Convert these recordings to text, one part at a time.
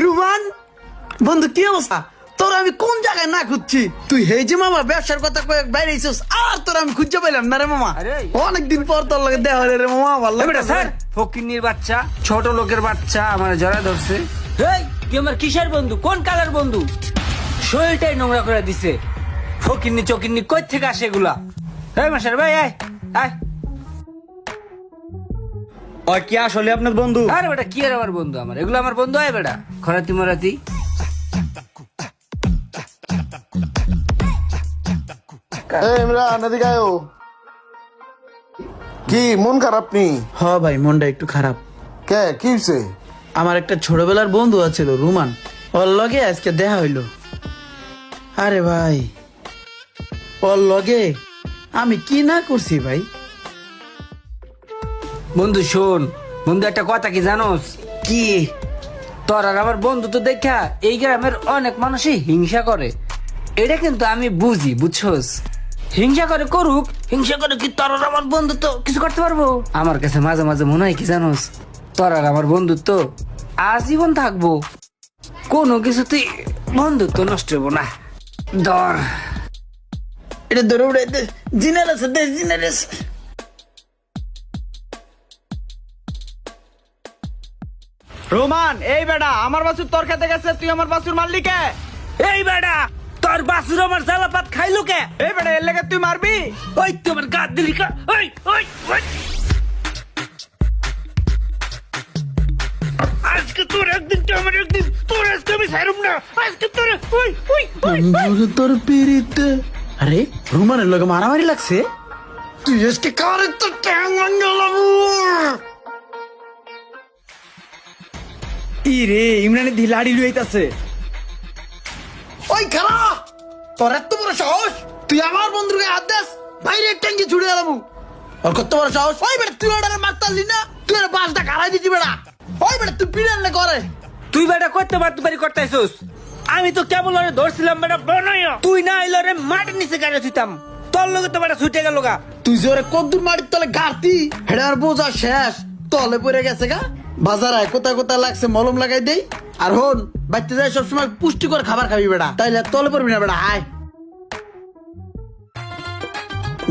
রুমান বন্ধু কি অবস্থা তোর? আমি কোন জায়গায় না খুঁজছি, তুই হে যে মামা ব্যবসার কথা কয়েক বাইরে আর তোর আমি খুঁজে পাইলাম না রে মামা। অনেকদিন পর তোর লগে দেখা হলে রে মামা, ভালো লাগে স্যার। ফকিন্নির বাচ্চা, ছোট লোকের বাচ্চা আমার জড়া ধরছে। এই তুই আমার কিসের বন্ধু, কোন কালার বন্ধু? শরীরটাই নোংরা করে দিছে। ফকিন্নি চকিন্নি কই থেকে আসে এগুলা? এই মাস্টার ভাই আয় আয়। আর কি আসলে আপনার বন্ধু? আরে বেটা কি আর আমার বন্ধু, আমার এগুলো আমার বন্ধু। আয় বেটা খরাতি মরাতি। ইমরান এদিকে আয়ো। কি মন খারাপ নি? হ ভাই, মনটা একটু খারাপ। কে কি হইছে? আমার একটা ছোটবেলার বন্ধু আছিল রুমান, ওর লগে আজকে দেখা হইলো। আরে ভাই ওর লগে আমি কি না করছি ভাই। বন্ধু শোন বন্ধু, একটা কথা কি জানোস? কি? তোর আর আমার বন্ধু তো দেখা এই গ্রামের অনেক মানুষই হিংসা করে। এটা কিন্তু আমি বুঝি, বুঝছস? হিংসা করে করুক, হিংসা করে কি তোর আর আমার বন্ধু তো কিছু করতে পারবো? আমার কাছে মাঝে মাঝে মনে হয় কি জানোস, তোর আর আমার বন্ধুত্ব আজীবন থাকবো, কোনো কিছুতেই বন্ধুত্ব নষ্ট হবো না। ধর এটা ধরে উড়ে জিনার আছে, দেশ জিনার আছে। রোমান, এই বেটা আমার বাছুর তোর খেতে গেছে, তুই আমার বাছুর মারলি কে? এই বেটা তোর বাসুর আমার জ্বালাপাত খাইলো কে? এই বেটা এর লেগে তুই মারবি? ওই তোমার গাদ দিলি কা? ওই ওই ওই আজকে তোর একদিন তো আমার একদিন, তোর আজকে আমি ছাড়ব না। আজকে তোর ওই ওই ওই তোর পিরিতে। আরে রুমানের লগে মারামারি লাগছে, তুই আজকে কারে তো ট্যাং লাগাবো। ই রে, ইমরানের দি লাড়ি লইতাছে। ওই খারা, তোর এত বড় সাহস, তুই আমার বন্ধুকে হাত দেস, বাইরে ট্যাঙ্কি ছুড়ে এলাম। আর কত বড় সাহস! ওই বেটা তুই অর্ডারে মারতালি না, তুই আর বাসটা খারাই দিছি বেটা। ওই বেটা তুই পিড়ান না করে। তুই বেটা করতে পারতে পারি করতেছিস। আমি তো কেবল ওরে ধরছিলাম বেটা বনাইয়া, তুই না আইলে ওরে মাটির নিচে গাড়ি ছুইতাম। তোর লগে তো বেটা ছুটে গেল গা। তুই যে ওরে কদ্দুর মাটির তলে গাড়তি, হেডার বোঝা শেষ, তলে পড়ে গেছে গা। বাজার আয় কোথায় কোথায় লাগছে মলম লাগাই দেই। আর হন বাচ্চা যায় সবসময় পুষ্টিকর খাবার খাবি বেটা, তাইলে তলে পড়বি না বেটা। আয়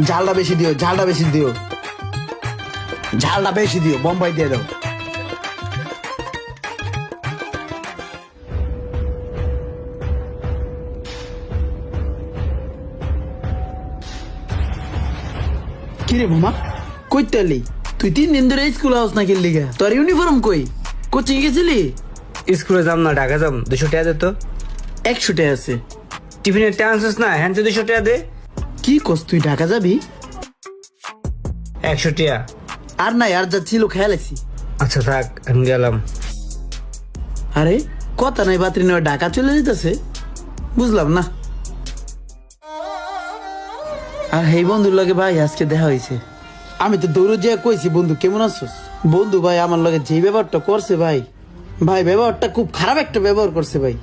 ঝালটা বেশি দিও, ঝালটা বেশি দিও, ঝালটা বেশি দিও, বোম্বাই দিয়ে দাও। কিরে মামা কইতে এলি? তুই 3 দিন ধরে স্কুল হাউস না খেললি গা? তোর ইউনিফর্ম কই? কোচিং গেছিলি? স্কুলে যাম না, ঢাকা যাম। 200 টাকা দে তো। 100 টাকা আছে। টিফিনের টান্সস না, হ্যাঁ 200 টাকা দে। কি কস, তুই ঢাকা যাবি? 100 টাকা। আর নাই, আর যা ছিল খেয়াল আছি। আচ্ছা থাক, আমি গেলাম। আরে কথা নাই বাতরি নয়, ঢাকা চলে যেতেছে, বুঝলাম না। আর হেই বন্ধুর লগে ভাই আজকে দেখা হয়েছে। আমি তো দৌড়ে যেয়ে কইছি, বন্ধু কেমন আছোস? বন্ধু ভাই আমার লগে যে ব্যবহারটা করছে ভাই, ভাই ব্যবহারটা খুব খারাপ একটা ব্যবহার করছে ভাই,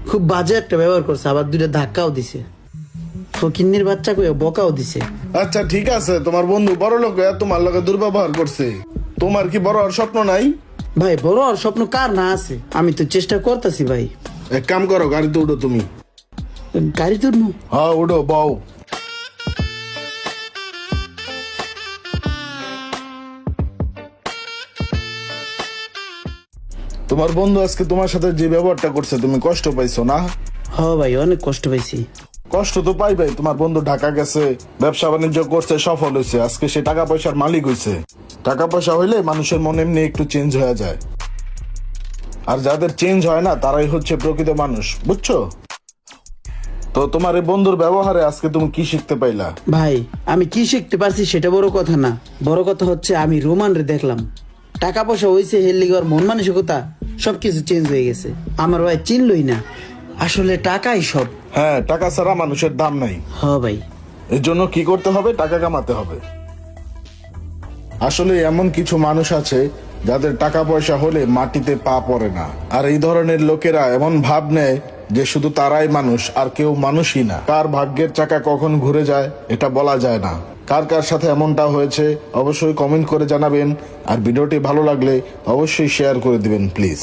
খুব বাজে একটা ব্যবহার করছে। আবার 2টা ধাক্কাও দিছে, ফকিন্নির বাচ্চা কইয়া বকাও দিছে। আচ্ছা ঠিক আছে, তোমার বন্ধু বড় লোক হয়ে তোমার লগে দুর্ব্যবহার করছে, তোমার কি বড় হওয়ার স্বপ্ন নাই? ভাই বড় আর স্বপ্ন কার না আছে, আমি তো চেষ্টা করতেছি ভাই। এক কাম করো, গাড়িতে উঠো তুমি। গাড়ি তুলবো? হ্যাঁ উঠো, বউ। তোমার বন্ধু আজকে তোমার সাথে যে ব্যবহারটা করছে, তুমি কষ্ট পাইছো না? হ ভাই অনেক কষ্ট পাইছি। কষ্ট তো পাইবাই, তোমার বন্ধু ঢাকা গেছে, ব্যবসা বাণিজ্য করছে, সফল হয়েছে, আজকে সে টাকা পয়সার মালিক হয়েছে। টাকা পয়সা হইলে মানুষের মনে এমনি একটু চেঞ্জ হয়ে যায়, আর যাদের চেঞ্জ হয় না তারাই হচ্ছে প্রকৃত মানুষ, বুঝছো? তো তোমার এই বন্ধুর ব্যবহারে আজকে তুমি কি শিখতে পাইলা? ভাই আমি কি শিখতে পারছি সেটা বড় কথা না, বড় কথা হচ্ছে আমি রোমান রে দেখলাম, টাকা পয়সা হয়েছে, হেললিগর মন মানসিকতা সবকিছু চেঞ্জ হয়ে গেছে। আমার ভাই চিনলই না, আসলে টাকাই সব। হ্যাঁ, টাকা ছাড়া মানুষের দাম নাই। হ ভাই, এর জন্য কি করতে হবে? টাকা কামাতে হবে। আসলে এমন কিছু মানুষ আছে যাদের টাকা পয়সা হলে মাটিতে পা পড়ে না, আর এই ধরনের লোকেরা এমন ভাব নেয় যে শুধু তারাই মানুষ, আর কেউ মানুষই না। কার ভাগ্যের চাকা কখন ঘুরে যায় এটা বলা যায় না। কার কার সাথে এমনটা হয়েছে অবশ্যই কমেন্ট করে জানাবেন, আর ভিডিওটি ভালো লাগলে অবশ্যই শেয়ার করে দিবেন প্লিজ।